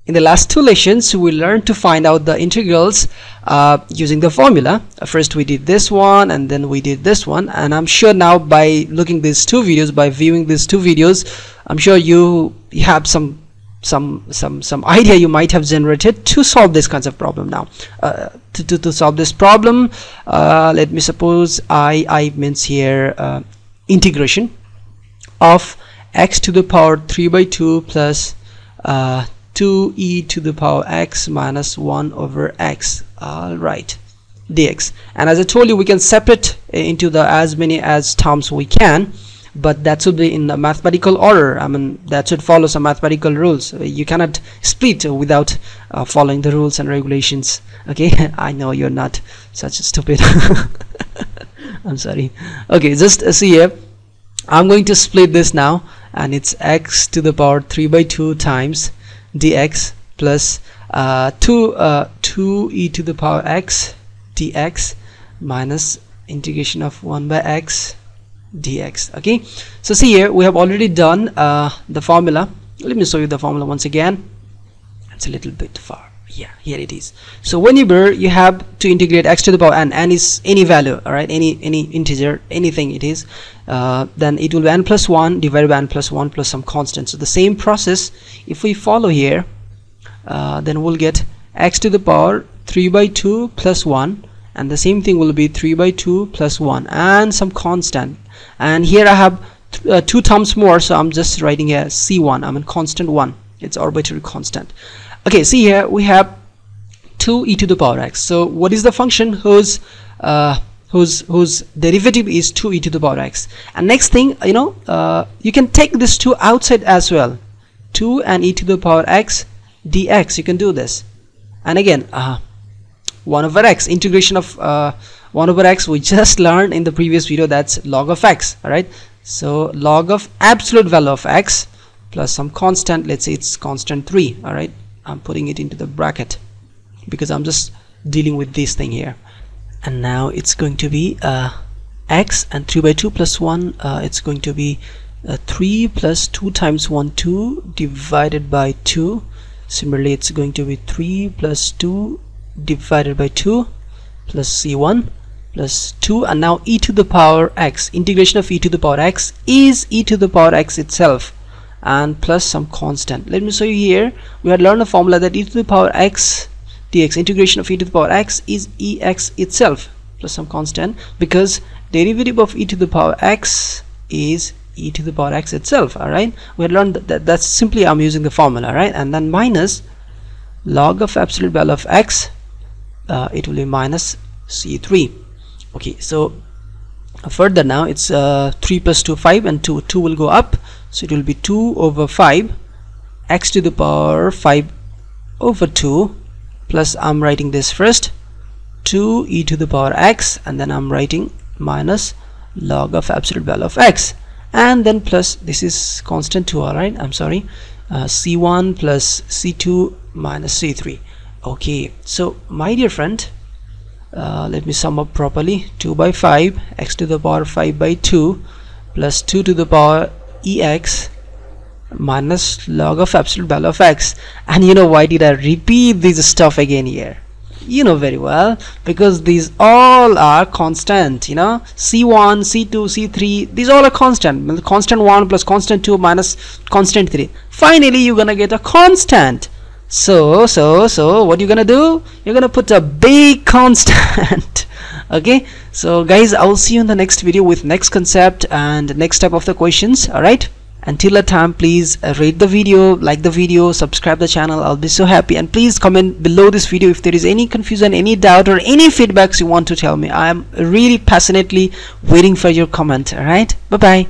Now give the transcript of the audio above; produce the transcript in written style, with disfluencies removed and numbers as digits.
In the last two lessons, we learned to find out the integrals using the formula. First we did this one, and then we did this one, and I'm sure now by looking these two videos, by viewing these two videos, I'm sure you have some idea you might have generated to solve this kinds of problem. Now to solve this problem, let me suppose I means here integration of x to the power 3 by 2 plus 2e to the power x minus 1 over x, all right, dx. And as I told you, we can separate into the as many as terms we can, but that should be in a mathematical order. I mean, that should follow some mathematical rules. You cannot split without following the rules and regulations. Okay, I know you're not such a stupid. I'm sorry. Okay, just see here, I'm going to split this now, and it's x to the power 3 by 2 times dx plus 2e to the power x dx minus integration of 1 by x dx. Okay, so see here, we have already done the formula. Let me show you the formula once again. It's a little bit far. Yeah, here it is. So whenever you have to integrate x to the power n is any value, all right, any integer, anything it is, then it will be n plus 1 divided by n plus 1 plus some constant. So the same process if we follow here, then we'll get x to the power 3 by 2 plus 1, and the same thing will be 3 by 2 plus 1 and some constant. And here I have two terms more, so I'm just writing here c1, I mean constant 1, it's arbitrary constant. Okay, see here we have 2e to the power x. So what is the function whose derivative is 2e to the power x? And next thing, you know, you can take this 2 outside as well, 2 and e to the power x dx. You can do this, and again 1 over x, integration of 1 over x we just learned in the previous video, that's log of x. All right, so log of absolute value of x plus some constant, let's say it's constant 3. all right, I'm putting it into the bracket because I'm just dealing with this thing here. And now it's going to be x and 3 by 2 plus 1, it's going to be 3 plus 2 times 1 2 divided by 2. Similarly it's going to be 3 plus 2 divided by 2 plus c1 plus 2, and now e to the power x, integration of e to the power x is e to the power x itself and plus some constant. Let me show you here, we had learned a formula that e to the power x dx, integration of e to the power x is ex itself plus some constant, because derivative of e to the power x is e to the power x itself. All right, we had learned that's simply I'm using the formula, right, and then minus log of absolute value of x, it will be minus c3. Okay, so further now it's 3 plus 2 5, and 2 will go up, so it will be 2 over 5 x to the power 5 over 2 plus, I'm writing this first, 2 e to the power x, and then I'm writing minus log of absolute value of x, and then plus this is constant 2. all right, I'm sorry, c1 plus c2 minus c3. Okay, so my dear friend, let me sum up properly. 2 by 5 x to the power 5 by 2 plus 2 to the power ex minus log of absolute value of x. And you know why did I repeat this stuff again here? You know very well, because these all are constant. You know, c1 c2 c3, these all are constant. Constant 1 plus constant 2 minus constant 3, finally you're gonna get a constant. So what you're gonna do, you're gonna put a big constant. Okay, so guys, I'll see you in the next video with next concept and next type of the questions. All right, until that time, please rate the video, like the video, subscribe the channel. I'll be so happy, and please comment below this video if there is any confusion, any doubt, or any feedbacks you want to tell me. I am really passionately waiting for your comment. All right, bye bye.